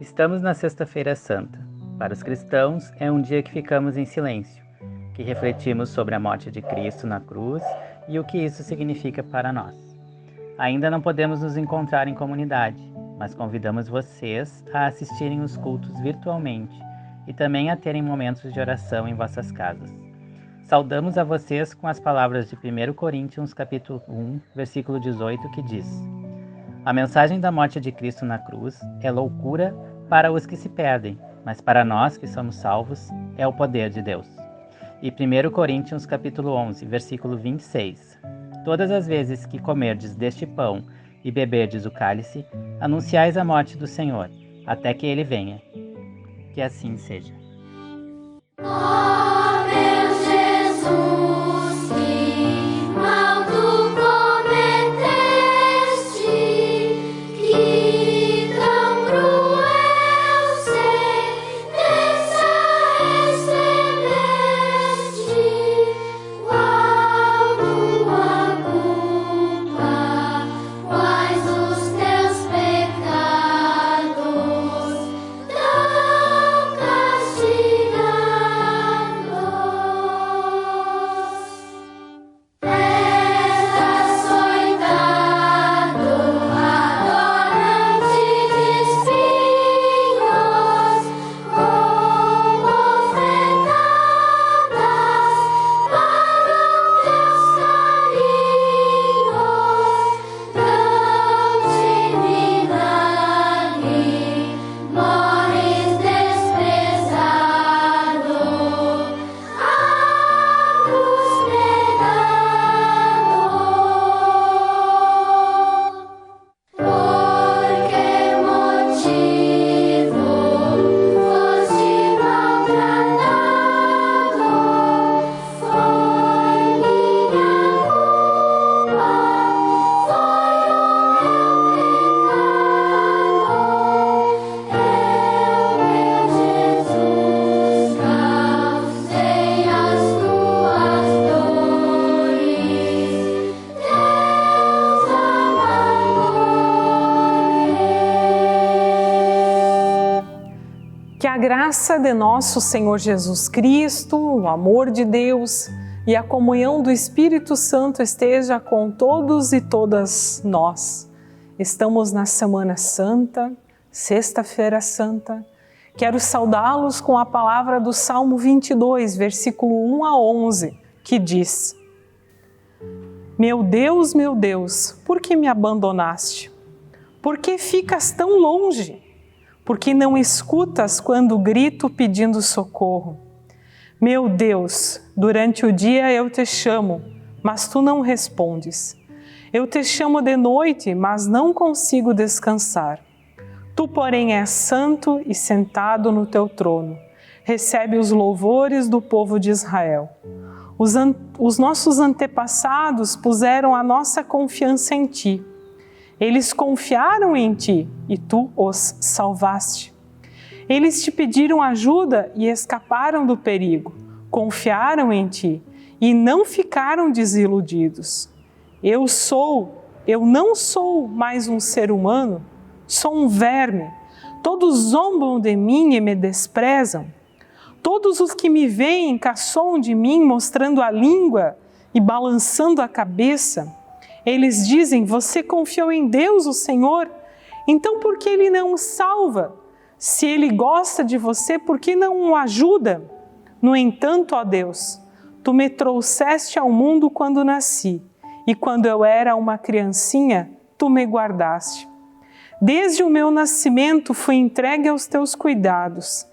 Estamos na Sexta-feira Santa. Para os cristãos, é um dia que ficamos em silêncio, que refletimos sobre a morte de Cristo na cruz e o que isso significa para nós. Ainda não podemos nos encontrar em comunidade, mas convidamos vocês a assistirem os cultos virtualmente e também a terem momentos de oração em vossas casas. Saudamos a vocês com as palavras de 1 Coríntios capítulo 1, versículo 18, que diz: A mensagem da morte de Cristo na cruz é loucura para os que se perdem, mas para nós que somos salvos é o poder de Deus. E 1 Coríntios capítulo 11, versículo 26. Todas as vezes que comerdes deste pão e beberdes o cálice, anunciais a morte do Senhor, até que ele venha. Que assim seja. Que a graça de nosso Senhor Jesus Cristo, o amor de Deus e a comunhão do Espírito Santo esteja com todos e todas nós. Estamos na Semana Santa, Sexta-feira Santa. Quero saudá-los com a palavra do Salmo 22, versículo 1 a 11, que diz: meu Deus, por que me abandonaste? Por que ficas tão longe? Porque não escutas quando grito pedindo socorro. Meu Deus, durante o dia eu te chamo, mas tu não respondes. Eu te chamo de noite, mas não consigo descansar. Tu, porém, és santo e sentado no teu trono. Recebe os louvores do povo de Israel. Os nossos antepassados puseram a nossa confiança em ti. Eles confiaram em ti e tu os salvaste. Eles te pediram ajuda e escaparam do perigo. Confiaram em ti e não ficaram desiludidos. Eu não sou mais um ser humano, sou um verme. Todos zombam de mim e me desprezam. Todos os que me veem caçoam de mim, mostrando a língua e balançando a cabeça. Eles dizem: você confiou em Deus, o Senhor? Então por que Ele não o salva? Se Ele gosta de você, por que não o ajuda? No entanto, ó Deus, Tu me trouxeste ao mundo quando nasci, e quando eu era uma criancinha, Tu me guardaste. Desde o meu nascimento fui entregue aos Teus cuidados.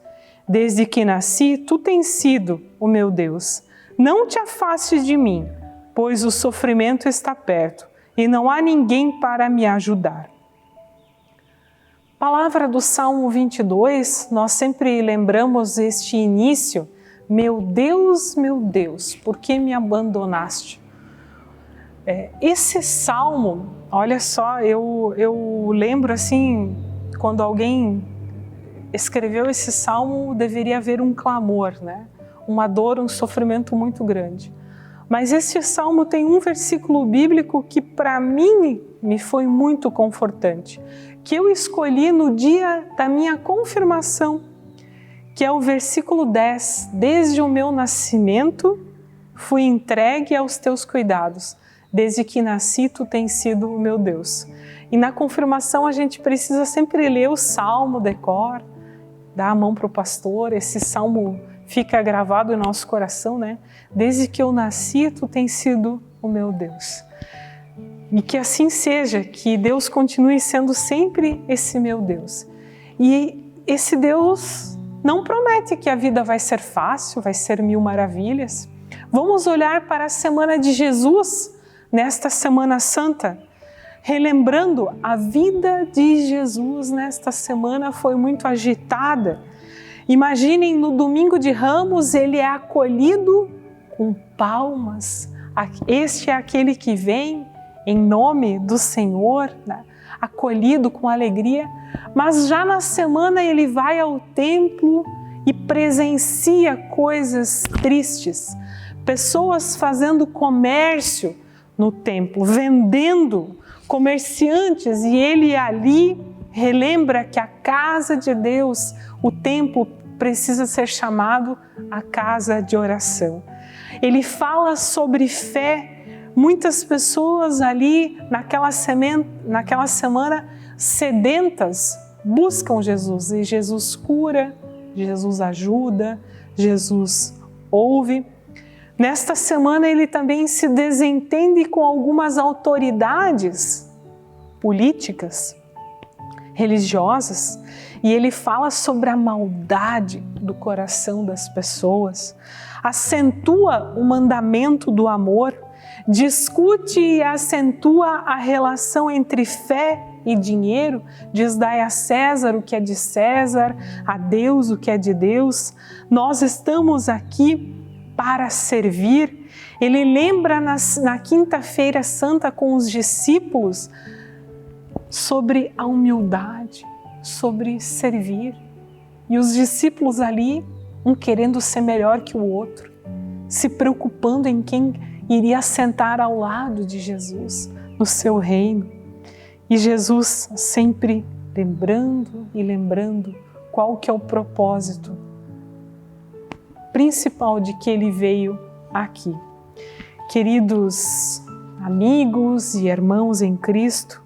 Desde que nasci, Tu tens sido o meu Deus. Não te afastes de mim, pois o sofrimento está perto e não há ninguém para me ajudar. Palavra do Salmo 22, nós sempre lembramos este início: meu Deus, por que me abandonaste? Esse salmo, olha só, eu lembro assim, quando alguém escreveu esse salmo, deveria haver um clamor, né? Uma dor, um sofrimento muito grande. Mas este salmo tem um versículo bíblico que para mim me foi muito confortante, que eu escolhi no dia da minha confirmação, que é o versículo 10. Desde o meu nascimento fui entregue aos teus cuidados. Desde que nasci, tu tens sido o meu Deus. E na confirmação a gente precisa sempre ler o salmo de cor, dar a mão para o pastor, esse salmo fica gravado em nosso coração, né? Desde que eu nasci, tu tens sido o meu Deus. E que assim seja, que Deus continue sendo sempre esse meu Deus. E esse Deus não promete que a vida vai ser fácil, vai ser mil maravilhas. Vamos olhar para a semana de Jesus, nesta Semana Santa, relembrando a vida de Jesus nesta semana foi muito agitada. Imaginem, no domingo de Ramos, ele é acolhido com palmas. Este é aquele que vem em nome do Senhor, né? Acolhido com alegria. Mas já na semana ele vai ao templo e presencia coisas tristes. Pessoas fazendo comércio no templo, vendendo, comerciantes, e ele ali relembra que a casa de Deus, o templo, precisa ser chamado a casa de oração. Ele fala sobre fé. Muitas pessoas ali naquela semana sedentas buscam Jesus, e Jesus cura, Jesus ajuda, Jesus ouve. Nesta semana ele também se desentende com algumas autoridades políticas, religiosas, e ele fala sobre a maldade do coração das pessoas, acentua o mandamento do amor, discute e acentua a relação entre fé e dinheiro, diz: dai a César o que é de César, a Deus o que é de Deus. Nós estamos aqui para servir. Ele lembra na Quinta-feira Santa com os discípulos sobre a humildade, sobre servir. E os discípulos ali, um querendo ser melhor que o outro, se preocupando em quem iria sentar ao lado de Jesus no seu reino. E Jesus sempre lembrando e lembrando qual que é o propósito principal de que ele veio aqui. Queridos amigos e irmãos em Cristo,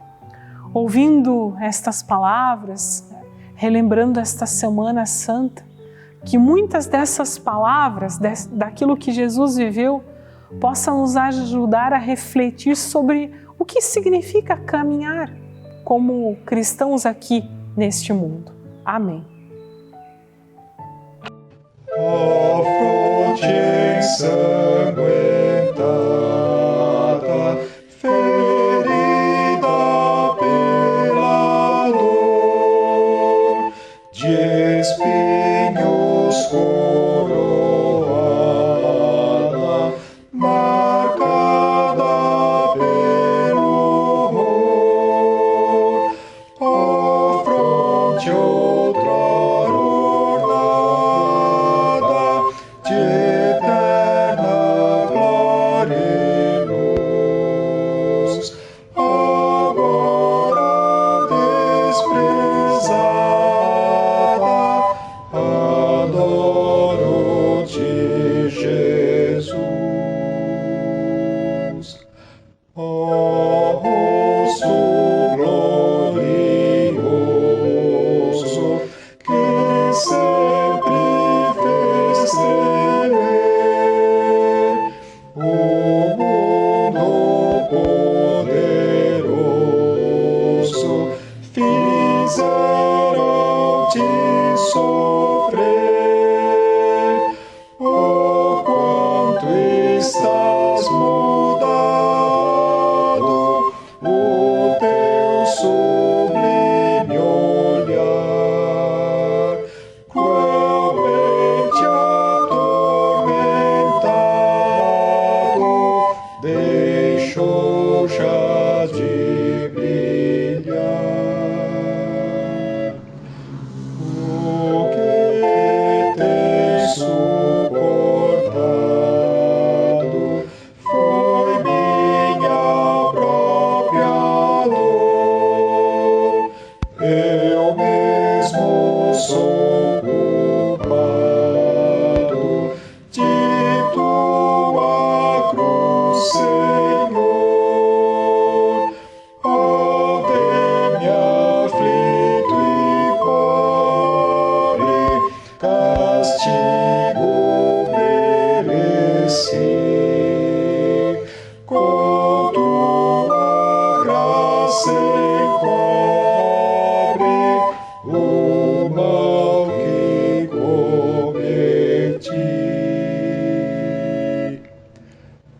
ouvindo estas palavras, relembrando esta Semana Santa, que muitas dessas palavras, daquilo que Jesus viveu, possam nos ajudar a refletir sobre o que significa caminhar como cristãos aqui neste mundo. Amém. A fronte ensanguentada, ferida pela dor, de espinhos coroada, marcada pelo horror. A fronte outrora ornada de eterna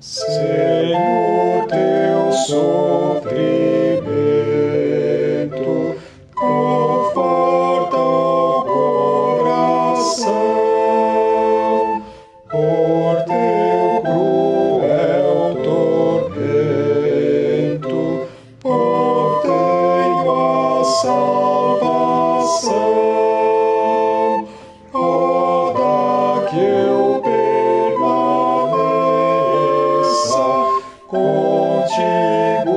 Senhor, teu sofrimento conforta o coração, por teu cruel tormento, por tenho a salvação. Roda que eu permaneça contigo,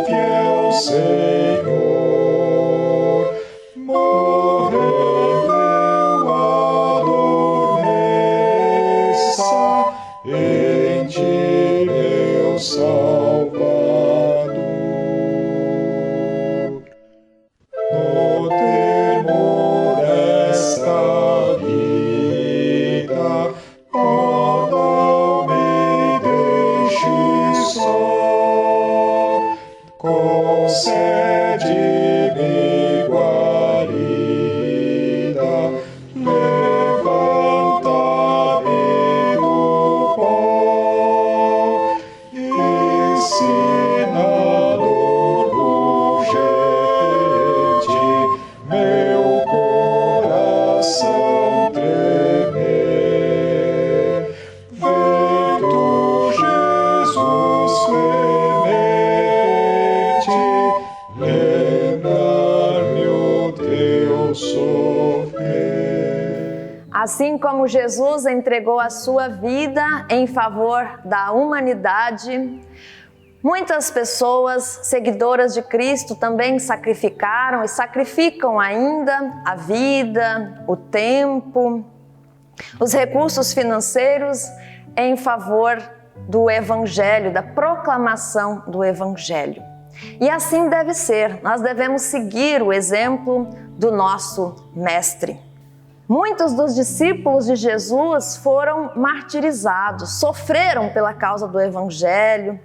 fiel Senhor. Morrendo eu adormeça em ti, meu Salvador. No termo desta vida, oh, não me deixes só, concede-me guarida, levanta-me do pó, ensinador urgente, meu coração tremer. Vem tu, Jesus clemente, lembrar-me o teu sofrer. Assim como Jesus entregou a sua vida em favor da humanidade, muitas pessoas seguidoras de Cristo também sacrificaram e sacrificam ainda a vida, o tempo, os recursos financeiros em favor do Evangelho, da proclamação do Evangelho. E assim deve ser, nós devemos seguir o exemplo do nosso Mestre. Muitos dos discípulos de Jesus foram martirizados, sofreram pela causa do Evangelho.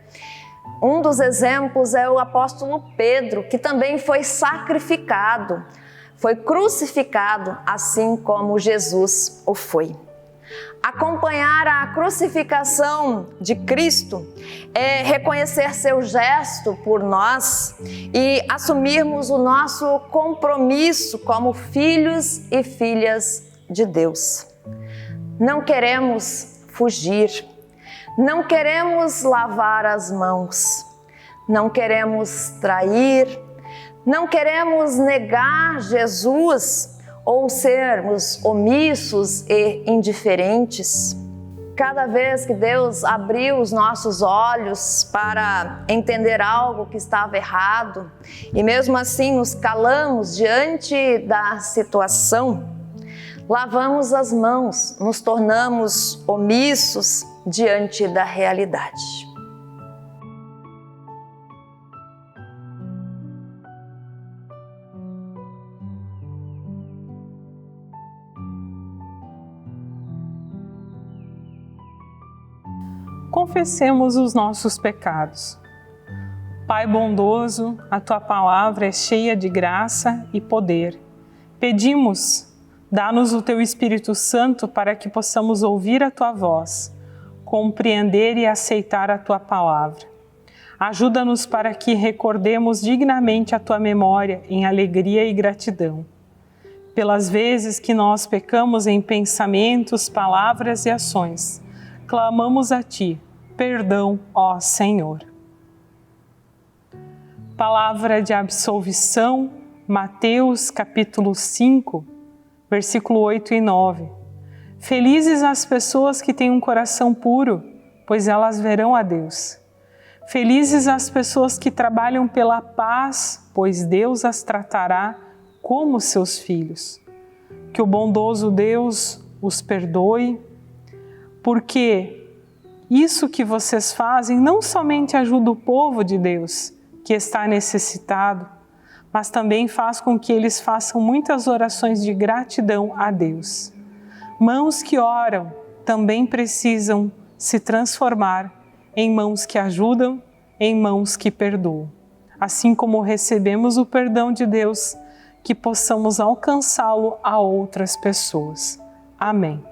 Um dos exemplos é o apóstolo Pedro, que também foi sacrificado, foi crucificado, assim como Jesus o foi. Acompanhar a crucificação de Cristo é reconhecer seu gesto por nós e assumirmos o nosso compromisso como filhos e filhas de Deus. Não queremos fugir, não queremos lavar as mãos, não queremos trair, não queremos negar Jesus ou sermos omissos e indiferentes. Cada vez que Deus abriu os nossos olhos para entender algo que estava errado e mesmo assim nos calamos diante da situação, lavamos as mãos, nos tornamos omissos diante da realidade. Confessemos os nossos pecados. Pai bondoso, a Tua palavra é cheia de graça e poder. Pedimos, dá-nos o Teu Espírito Santo para que possamos ouvir a Tua voz, compreender e aceitar a Tua palavra. Ajuda-nos para que recordemos dignamente a Tua memória em alegria e gratidão. Pelas vezes que nós pecamos em pensamentos, palavras e ações, clamamos a Ti, perdão, ó Senhor. Palavra de absolvição, Mateus capítulo 5, versículo 8 e 9. Felizes as pessoas que têm um coração puro, pois elas verão a Deus. Felizes as pessoas que trabalham pela paz, pois Deus as tratará como seus filhos. Que o bondoso Deus os perdoe, porque isso que vocês fazem não somente ajuda o povo de Deus, que está necessitado, mas também faz com que eles façam muitas orações de gratidão a Deus. Mãos que oram também precisam se transformar em mãos que ajudam, em mãos que perdoam. Assim como recebemos o perdão de Deus, que possamos alcançá-lo a outras pessoas. Amém.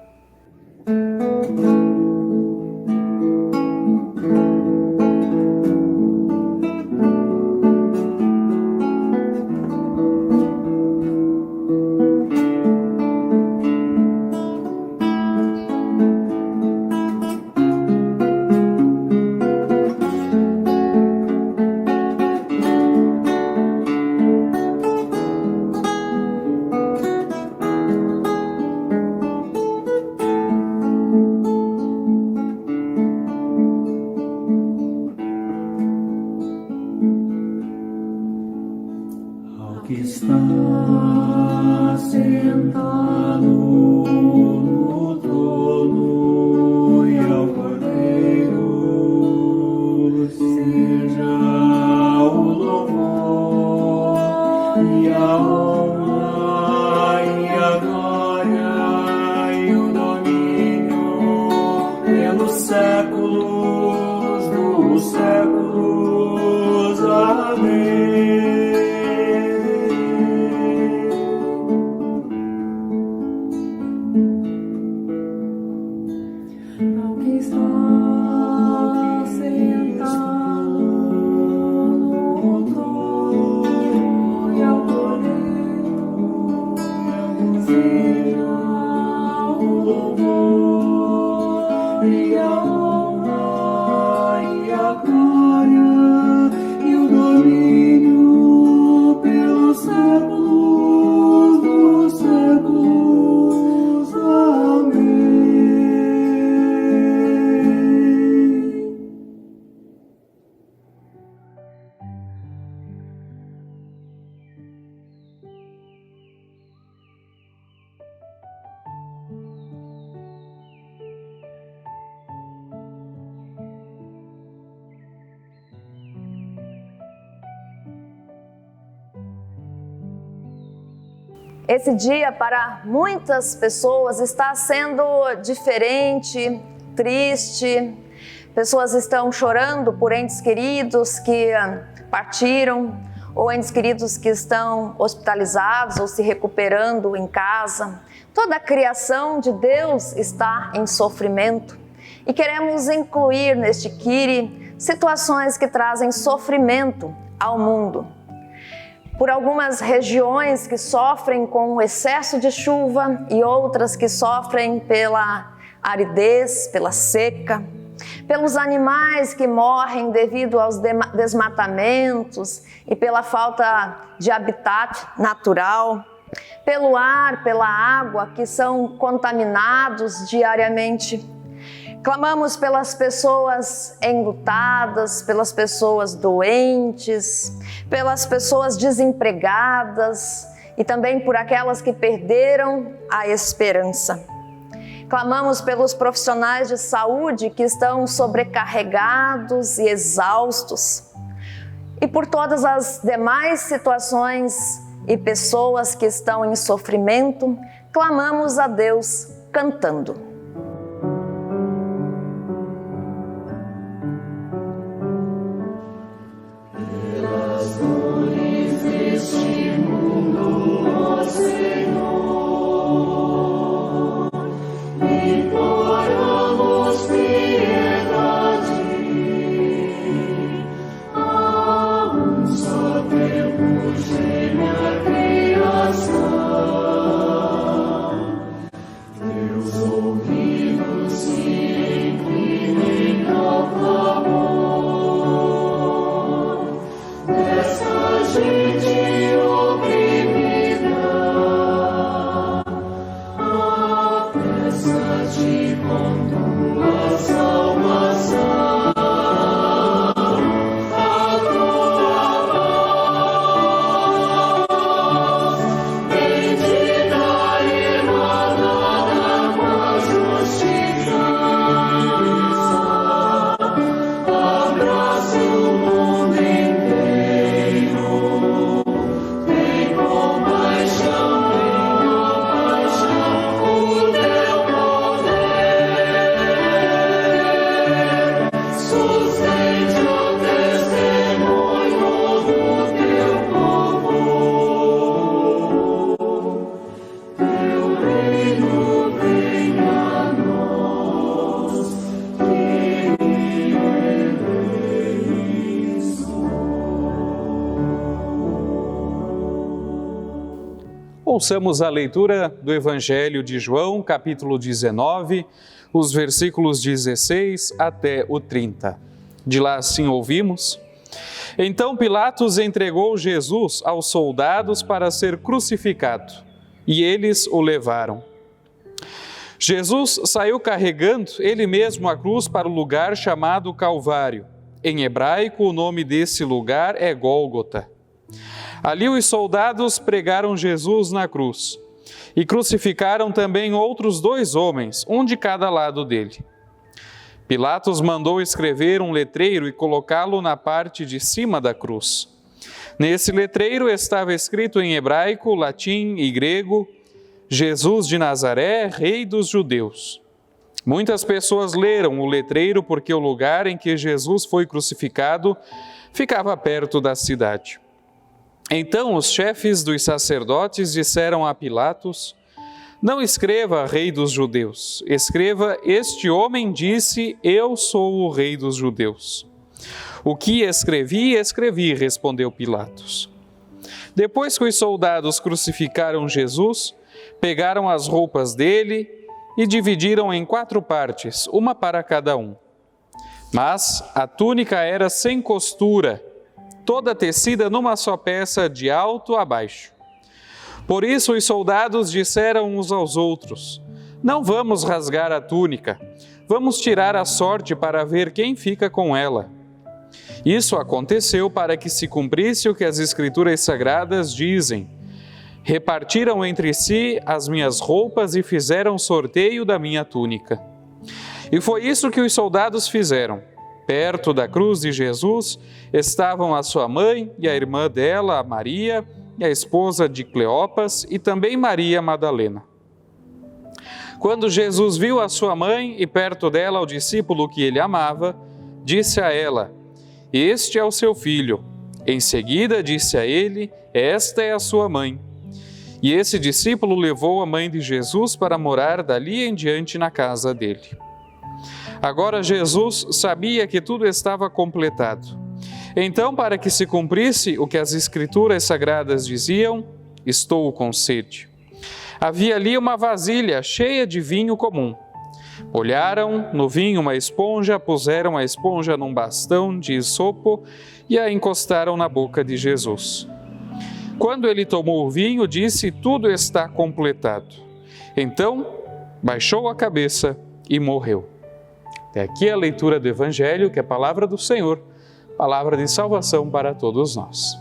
Esse dia para muitas pessoas está sendo diferente, triste. Pessoas estão chorando por entes queridos que partiram, ou entes queridos que estão hospitalizados ou se recuperando em casa. Toda a criação de Deus está em sofrimento e queremos incluir neste Kyrie situações que trazem sofrimento ao mundo. Por algumas regiões que sofrem com o excesso de chuva e outras que sofrem pela aridez, pela seca, pelos animais que morrem devido aos desmatamentos e pela falta de habitat natural, pelo ar, pela água que são contaminados diariamente. Clamamos pelas pessoas enlutadas, pelas pessoas doentes, pelas pessoas desempregadas e também por aquelas que perderam a esperança. Clamamos pelos profissionais de saúde que estão sobrecarregados e exaustos e por todas as demais situações e pessoas que estão em sofrimento. Clamamos a Deus cantando. Ouçamos a leitura do Evangelho de João, capítulo 19, os versículos 16 até o 30. De lá assim ouvimos: Então Pilatos entregou Jesus aos soldados para ser crucificado, e eles o levaram. Jesus saiu carregando ele mesmo a cruz para o lugar chamado Calvário. Em hebraico, o nome desse lugar é Gólgota. Ali os soldados pregaram Jesus na cruz e crucificaram também outros 2 homens, um de cada lado dele. Pilatos mandou escrever um letreiro e colocá-lo na parte de cima da cruz. Nesse letreiro estava escrito em hebraico, latim e grego: Jesus de Nazaré, Rei dos Judeus. Muitas pessoas leram o letreiro porque o lugar em que Jesus foi crucificado ficava perto da cidade. Então os chefes dos sacerdotes disseram a Pilatos: Não escreva Rei dos Judeus, escreva: Este homem disse, eu sou o Rei dos Judeus. O que escrevi, escrevi, respondeu Pilatos. Depois que os soldados crucificaram Jesus, pegaram as roupas dele e dividiram em 4 partes, uma para cada um. Mas a túnica era sem costura, toda tecida numa só peça de alto a baixo. Por isso os soldados disseram uns aos outros: Não vamos rasgar a túnica, vamos tirar a sorte para ver quem fica com ela. Isso aconteceu para que se cumprisse o que as Escrituras Sagradas dizem: Repartiram entre si as minhas roupas e fizeram sorteio da minha túnica. E foi isso que os soldados fizeram. Perto da cruz de Jesus estavam a sua mãe e a irmã dela, a Maria, a esposa de Cleopas, e também Maria Madalena. Quando Jesus viu a sua mãe e perto dela o discípulo que ele amava, disse a ela: "Este é o seu filho." Em seguida disse a ele: "Esta é a sua mãe." E esse discípulo levou a mãe de Jesus para morar dali em diante na casa dele. Agora Jesus sabia que tudo estava completado. Então, para que se cumprisse o que as Escrituras Sagradas diziam, "Estou com sede." Havia ali uma vasilha cheia de vinho comum. Molharam no vinho uma esponja, puseram a esponja num bastão de isopo e a encostaram na boca de Jesus. Quando ele tomou o vinho, disse: "Tudo está completado." Então, baixou a cabeça e morreu. Até aqui a leitura do Evangelho, que é a palavra do Senhor, palavra de salvação para todos nós.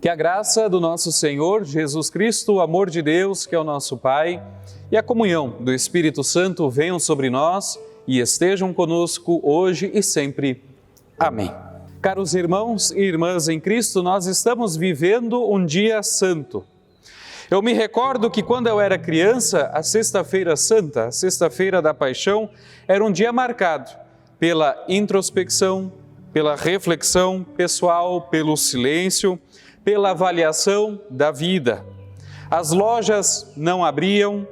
Que a graça do nosso Senhor Jesus Cristo, o amor de Deus, que é o nosso Pai, e a comunhão do Espírito Santo venham sobre nós e estejam conosco hoje e sempre. Amém. Caros irmãos e irmãs em Cristo, nós estamos vivendo um dia santo. Eu me recordo que quando eu era criança, a Sexta-feira Santa, a Sexta-feira da Paixão, era um dia marcado pela introspecção, pela reflexão pessoal, pelo silêncio, pela avaliação da vida. As lojas não abriam,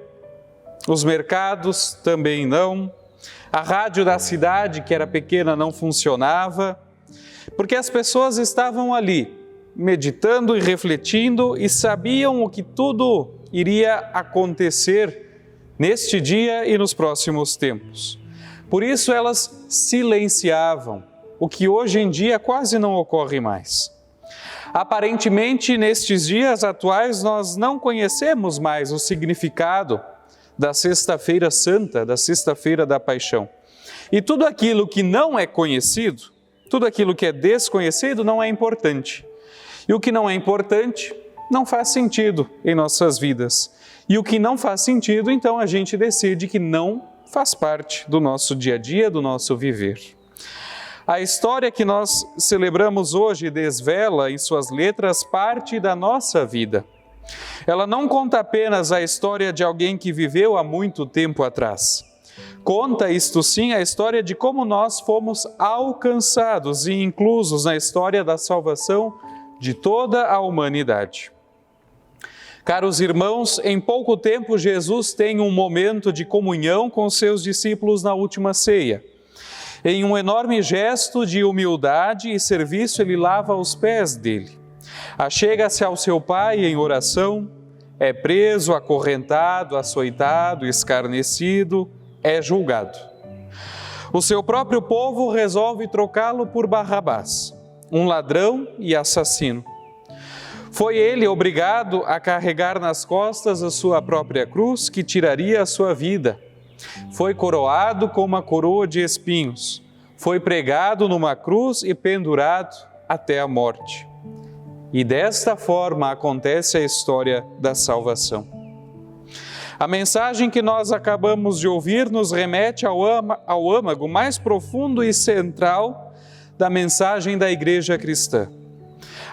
os mercados também não, a rádio da cidade, que era pequena, não funcionava, porque as pessoas estavam ali, meditando e refletindo e sabiam o que tudo iria acontecer neste dia e nos próximos tempos. Por isso elas silenciavam, o que hoje em dia quase não ocorre mais. Aparentemente, nestes dias atuais, nós não conhecemos mais o significado da Sexta-feira Santa, da Sexta-feira da Paixão. E tudo aquilo que não é conhecido, tudo aquilo que é desconhecido não é importante. E o que não é importante não faz sentido em nossas vidas. E o que não faz sentido, então a gente decide que não faz parte do nosso dia a dia, do nosso viver. A história que nós celebramos hoje desvela em suas letras parte da nossa vida. Ela não conta apenas a história de alguém que viveu há muito tempo atrás. Conta, isto sim, a história de como nós fomos alcançados e inclusos na história da salvação de toda a humanidade. Caros irmãos, em pouco tempo Jesus tem um momento de comunhão com seus discípulos na última ceia. Em um enorme gesto de humildade e serviço, ele lava os pés dele. Achega-se ao seu Pai em oração, é preso, acorrentado, açoitado, escarnecido, é julgado. O seu próprio povo resolve trocá-lo por Barrabás, um ladrão e assassino. Foi ele obrigado a carregar nas costas a sua própria cruz, que tiraria a sua vida. Foi coroado com uma coroa de espinhos. Foi pregado numa cruz e pendurado até a morte. E desta forma acontece a história da salvação. A mensagem que nós acabamos de ouvir nos remete ao âmago mais profundo e central da mensagem da Igreja cristã.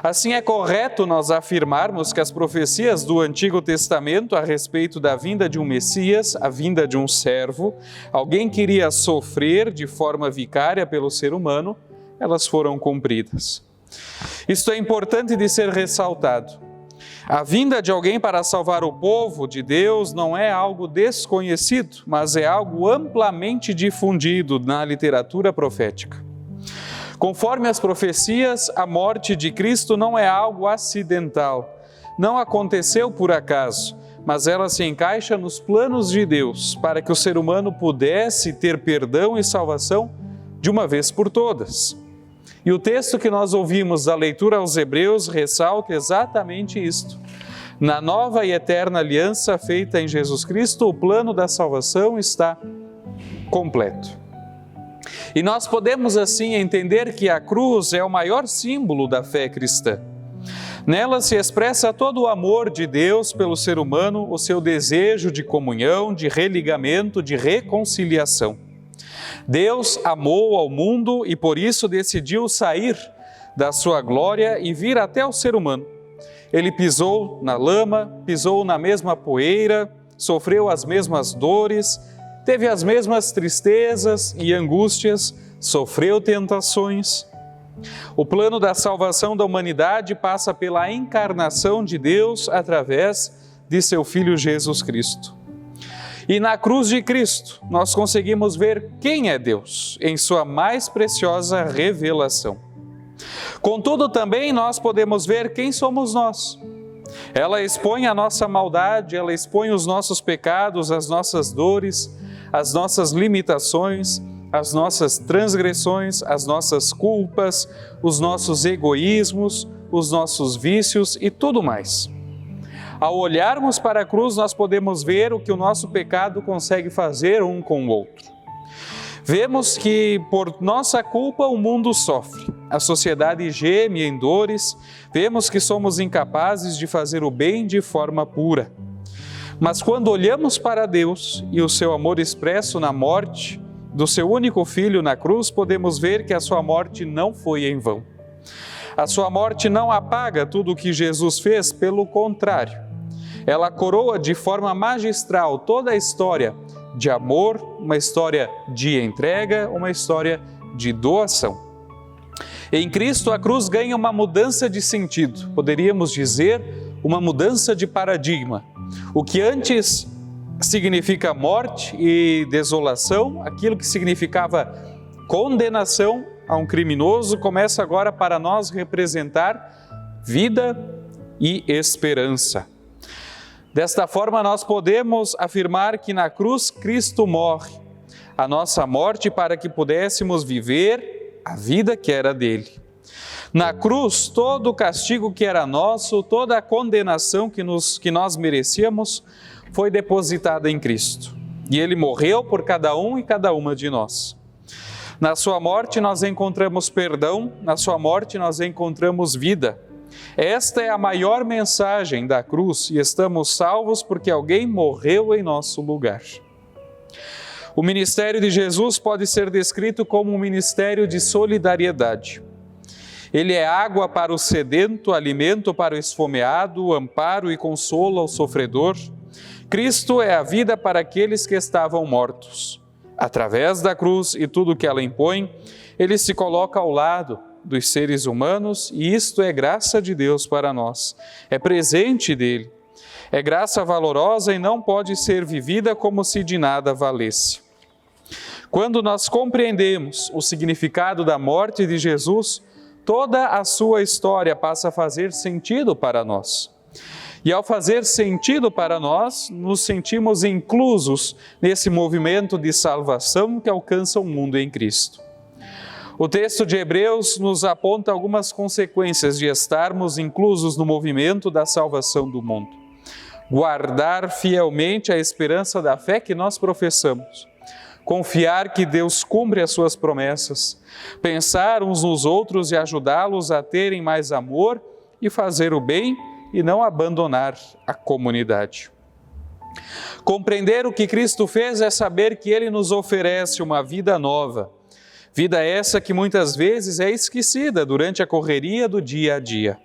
Assim, é correto nós afirmarmos que as profecias do Antigo Testamento a respeito da vinda de um Messias, a vinda de um servo, alguém que iria sofrer de forma vicária pelo ser humano, elas foram cumpridas. Isto é importante de ser ressaltado. A vinda de alguém para salvar o povo de Deus não é algo desconhecido, mas é algo amplamente difundido na literatura profética. Conforme as profecias, a morte de Cristo não é algo acidental, não aconteceu por acaso, mas ela se encaixa nos planos de Deus para que o ser humano pudesse ter perdão e salvação de uma vez por todas. E o texto que nós ouvimos da leitura aos Hebreus ressalta exatamente isto. Na nova e eterna aliança feita em Jesus Cristo, o plano da salvação está completo. E nós podemos assim entender que a cruz é o maior símbolo da fé cristã. Nela se expressa todo o amor de Deus pelo ser humano, o seu desejo de comunhão, de religamento, de reconciliação. Deus amou ao mundo e por isso decidiu sair da sua glória e vir até o ser humano. Ele pisou na lama, pisou na mesma poeira, sofreu as mesmas dores, teve as mesmas tristezas e angústias, sofreu tentações. O plano da salvação da humanidade passa pela encarnação de Deus através de seu Filho Jesus Cristo. E na cruz de Cristo, nós conseguimos ver quem é Deus, em sua mais preciosa revelação. Contudo, também nós podemos ver quem somos nós. Ela expõe a nossa maldade, ela expõe os nossos pecados, as nossas dores, as nossas limitações, as nossas transgressões, as nossas culpas, os nossos egoísmos, os nossos vícios e tudo mais. Ao olharmos para a cruz, nós podemos ver o que o nosso pecado consegue fazer um com o outro. Vemos que por nossa culpa o mundo sofre, a sociedade geme em dores, vemos que somos incapazes de fazer o bem de forma pura. Mas quando olhamos para Deus e o seu amor expresso na morte do seu único Filho na cruz, podemos ver que a sua morte não foi em vão. A sua morte não apaga tudo o que Jesus fez, pelo contrário. Ela coroa de forma magistral toda a história de amor, uma história de entrega, uma história de doação. Em Cristo, a cruz ganha uma mudança de sentido, poderíamos dizer, uma mudança de paradigma. O que antes significa morte e desolação, aquilo que significava condenação a um criminoso, começa agora para nós representar vida e esperança. Desta forma, nós podemos afirmar que na cruz Cristo morre a nossa morte para que pudéssemos viver a vida que era dele. Na cruz, todo o castigo que era nosso, toda a condenação que nós merecíamos, foi depositada em Cristo. E ele morreu por cada um e cada uma de nós. Na sua morte nós encontramos perdão, na sua morte nós encontramos vida. Esta é a maior mensagem da cruz e estamos salvos porque alguém morreu em nosso lugar. O ministério de Jesus pode ser descrito como um ministério de solidariedade. Ele é água para o sedento, alimento para o esfomeado, amparo e consolo ao sofredor. Cristo é a vida para aqueles que estavam mortos. Através da cruz e tudo que ela impõe, ele se coloca ao lado dos seres humanos e isto é graça de Deus para nós, é presente dele. É graça valorosa e não pode ser vivida como se de nada valesse. Quando nós compreendemos o significado da morte de Jesus, toda a sua história passa a fazer sentido para nós. E ao fazer sentido para nós, nos sentimos inclusos nesse movimento de salvação que alcança o mundo em Cristo. O texto de Hebreus nos aponta algumas consequências de estarmos inclusos no movimento da salvação do mundo. Guardar fielmente a esperança da fé que nós professamos. Confiar que Deus cumpre as suas promessas. Pensar uns nos outros e ajudá-los a terem mais amor e fazer o bem e não abandonar a comunidade. Compreender o que Cristo fez é saber que Ele nos oferece uma vida nova. Vida essa que muitas vezes é esquecida durante a correria do dia a dia.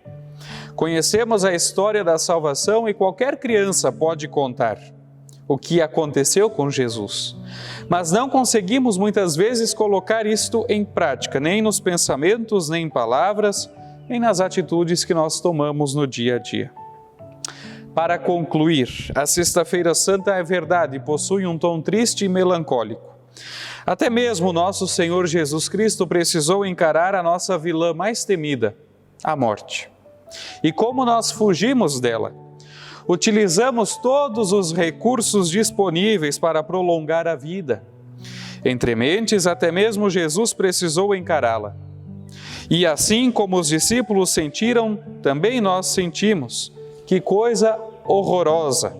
Conhecemos a história da salvação e qualquer criança pode contar o que aconteceu com Jesus. Mas não conseguimos muitas vezes colocar isto em prática, nem nos pensamentos, nem em palavras, nem nas atitudes que nós tomamos no dia a dia. Para concluir, a Sexta-feira Santa é verdade, possui um tom triste e melancólico. Até mesmo nosso Senhor Jesus Cristo precisou encarar a nossa vilã mais temida, a morte. E como nós fugimos dela? Utilizamos todos os recursos disponíveis para prolongar a vida. Entre mentes, até mesmo Jesus precisou encará-la. E assim como os discípulos sentiram, também nós sentimos. Que coisa horrorosa,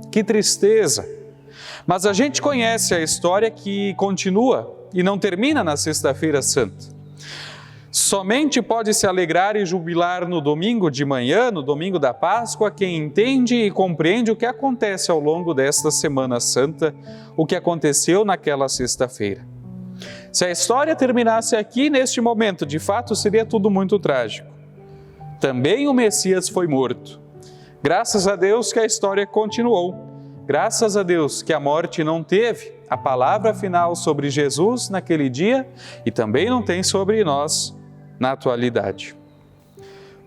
que tristeza. Mas a gente conhece a história que continua e não termina na Sexta-feira Santa. Somente pode se alegrar e jubilar no domingo de manhã, no domingo da Páscoa, quem entende e compreende o que acontece ao longo desta Semana Santa, o que aconteceu naquela sexta-feira. Se a história terminasse aqui, neste momento, de fato seria tudo muito trágico. Também o Messias foi morto. Graças a Deus que a história continuou. Graças a Deus que a morte não teve a palavra final sobre Jesus naquele dia e também não tem sobre nós na atualidade.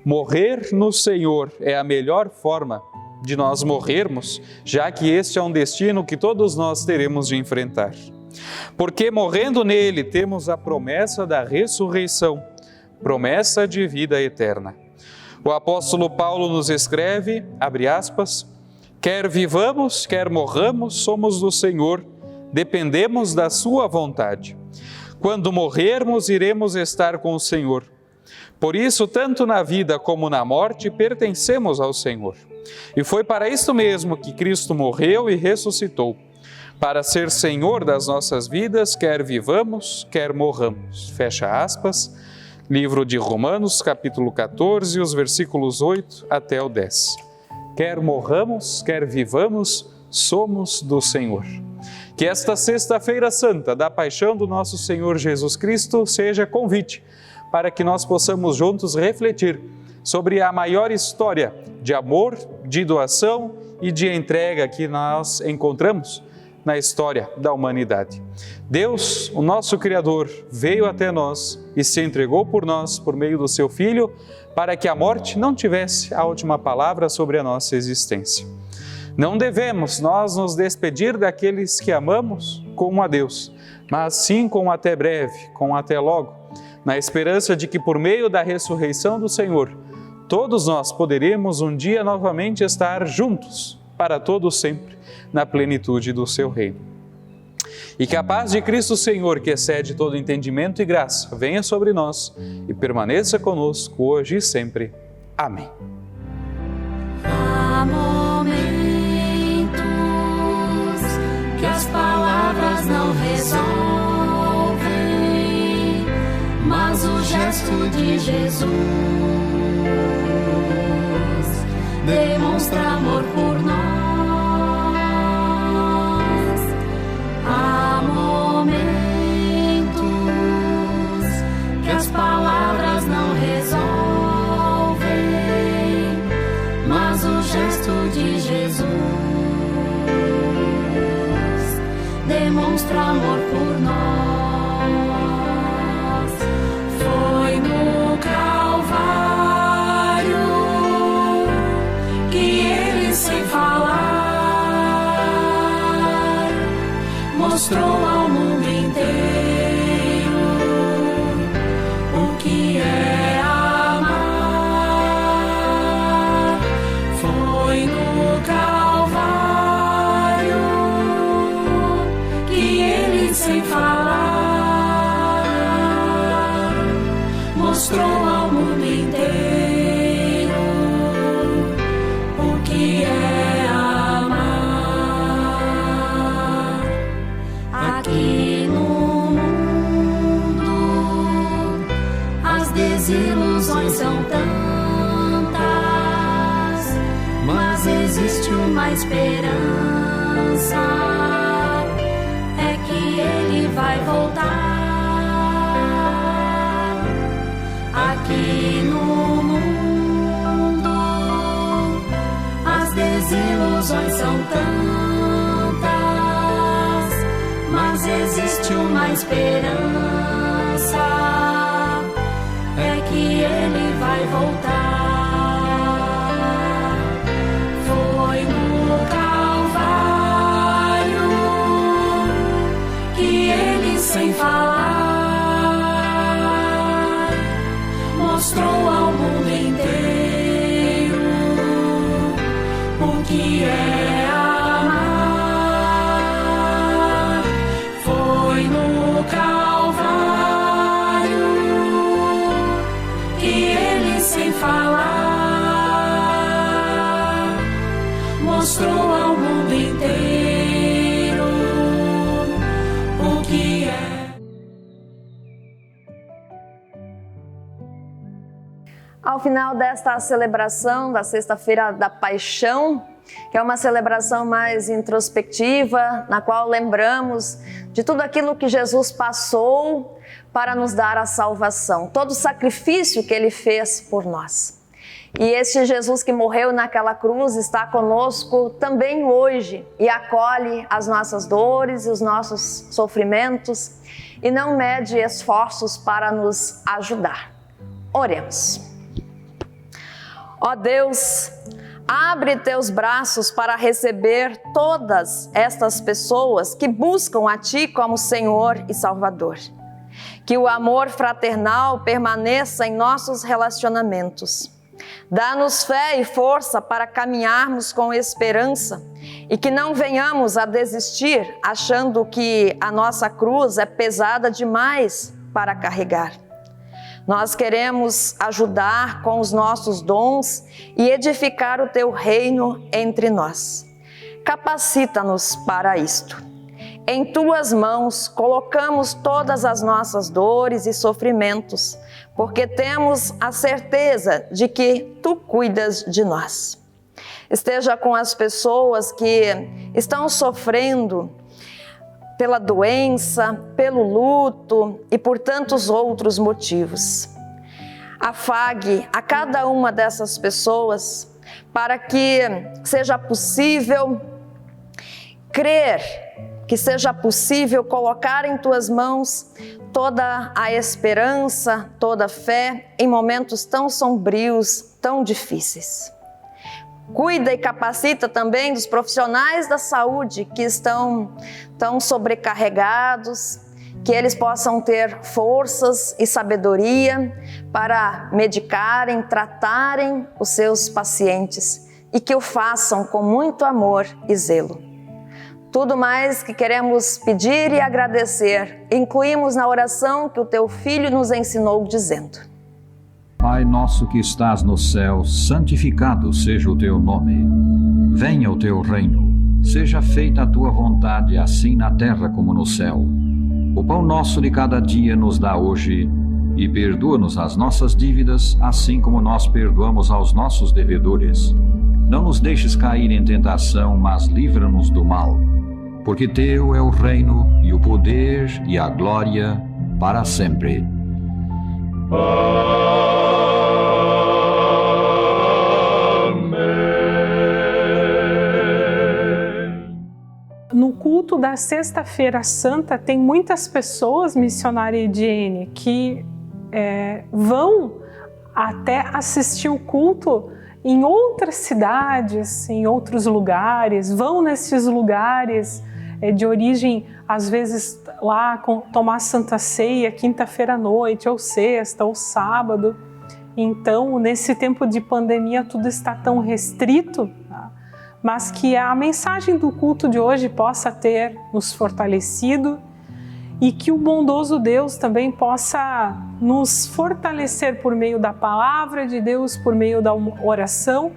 Morrer no Senhor é a melhor forma de nós morrermos, já que este é um destino que todos nós teremos de enfrentar. Porque morrendo nele temos a promessa da ressurreição, promessa de vida eterna. O apóstolo Paulo nos escreve, abre aspas, quer vivamos, quer morramos, somos do Senhor, dependemos da sua vontade. Quando morrermos, iremos estar com o Senhor. Por isso, tanto na vida como na morte, pertencemos ao Senhor. E foi para isso mesmo que Cristo morreu e ressuscitou, para ser Senhor das nossas vidas, quer vivamos, quer morramos. Fecha aspas. Livro de Romanos, capítulo 14, os versículos 8 até o 10. Quer morramos, quer vivamos, somos do Senhor. Que esta Sexta-feira Santa da Paixão do nosso Senhor Jesus Cristo seja convite para que nós possamos juntos refletir sobre a maior história de amor, de doação e de entrega que nós encontramos na história da humanidade. Deus, o nosso Criador, veio até nós e se entregou por nós por meio do seu Filho para que a morte não tivesse a última palavra sobre a nossa existência. Não devemos nós nos despedir daqueles que amamos com um adeus, mas sim com um até breve, com um até logo, na esperança de que por meio da ressurreição do Senhor, todos nós poderemos um dia novamente estar juntos para todo sempre na plenitude do seu reino. E que a paz de Cristo Senhor, que excede todo entendimento e graça, venha sobre nós e permaneça conosco hoje e sempre. Amém. Há momentos que as palavras não resolvem, mas o gesto de Jesus demonstra amor por nós. Há momentos que as palavras não resolvem, mas o gesto de Jesus demonstra demonstra amor por nós. Foi no Calvário que ele, sem falar, mostrou ao mundo inteiro o que é amar. Foi no Calvário que ele, sem falar, mostrou ao mundo inteiro o que é amar. Aqui no mundo as desilusões são tantas, mas existe uma esperança, é que ele vai voltar. Aqui no mundo as desilusões são tantas, mas existe uma esperança, é que ele vai voltar. Foi no Calvário que ele, sem falar, mostrou ao mundo inteiro o que é amar. Foi no Calvário que ele, sem falar, mostrou ao mundo inteiro o que é. Ao final desta celebração da Sexta-feira da Paixão, que é uma celebração mais introspectiva, na qual lembramos de tudo aquilo que Jesus passou para nos dar a salvação, todo o sacrifício que ele fez por nós. E este Jesus que morreu naquela cruz está conosco também hoje e acolhe as nossas dores e os nossos sofrimentos e não mede esforços para nos ajudar. Oremos. Ó Deus, abre teus braços para receber todas estas pessoas que buscam a Ti como Senhor e Salvador. Que o amor fraternal permaneça em nossos relacionamentos. Dá-nos fé e força para caminharmos com esperança e que não venhamos a desistir achando que a nossa cruz é pesada demais para carregar. Nós queremos ajudar com os nossos dons e edificar o Teu reino entre nós. Capacita-nos para isto. Em Tuas mãos colocamos todas as nossas dores e sofrimentos, porque temos a certeza de que Tu cuidas de nós. Esteja com as pessoas que estão sofrendo pela doença, pelo luto e por tantos outros motivos. Afague a cada uma dessas pessoas para que seja possível crer, que seja possível colocar em Tuas mãos toda a esperança, toda a fé em momentos tão sombrios, tão difíceis. Cuida e capacita também dos profissionais da saúde que estão tão sobrecarregados, que eles possam ter forças e sabedoria para medicarem, tratarem os seus pacientes e que o façam com muito amor e zelo. Tudo mais que queremos pedir e agradecer, incluímos na oração que o Teu Filho nos ensinou dizendo: Pai nosso que estás no céu, santificado seja o Teu nome. Venha o Teu reino. Seja feita a Tua vontade, assim na terra como no céu. O pão nosso de cada dia nos dá hoje, e perdoa-nos as nossas dívidas, assim como nós perdoamos aos nossos devedores. Não nos deixes cair em tentação, mas livra-nos do mal. Porque Teu é o reino, e o poder, e a glória, para sempre. no culto da Sexta-feira Santa tem muitas pessoas, missionária Ediene, que vão até assistir o culto em outras cidades, em outros lugares, vão nesses lugares de origem, às vezes lá tomar Santa Ceia, quinta-feira à noite, ou sexta, ou sábado. Então, nesse tempo de pandemia, tudo está tão restrito, tá? Mas que a mensagem do culto de hoje possa ter nos fortalecido e que o bondoso Deus também possa nos fortalecer por meio da palavra de Deus, por meio da oração,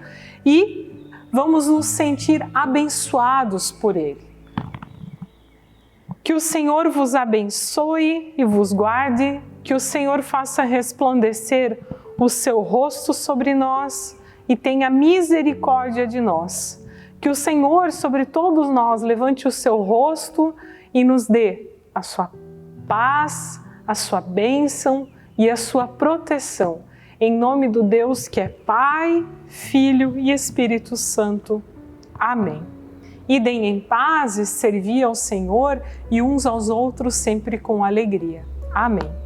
e vamos nos sentir abençoados por Ele. Que o Senhor vos abençoe e vos guarde, que o Senhor faça resplandecer o seu rosto sobre nós e tenha misericórdia de nós. Que o Senhor sobre todos nós levante o seu rosto e nos dê a sua paz, a sua bênção e a sua proteção. Em nome do Deus que é Pai, Filho e Espírito Santo. Amém. Idem em paz e servi ao Senhor e uns aos outros sempre com alegria. Amém.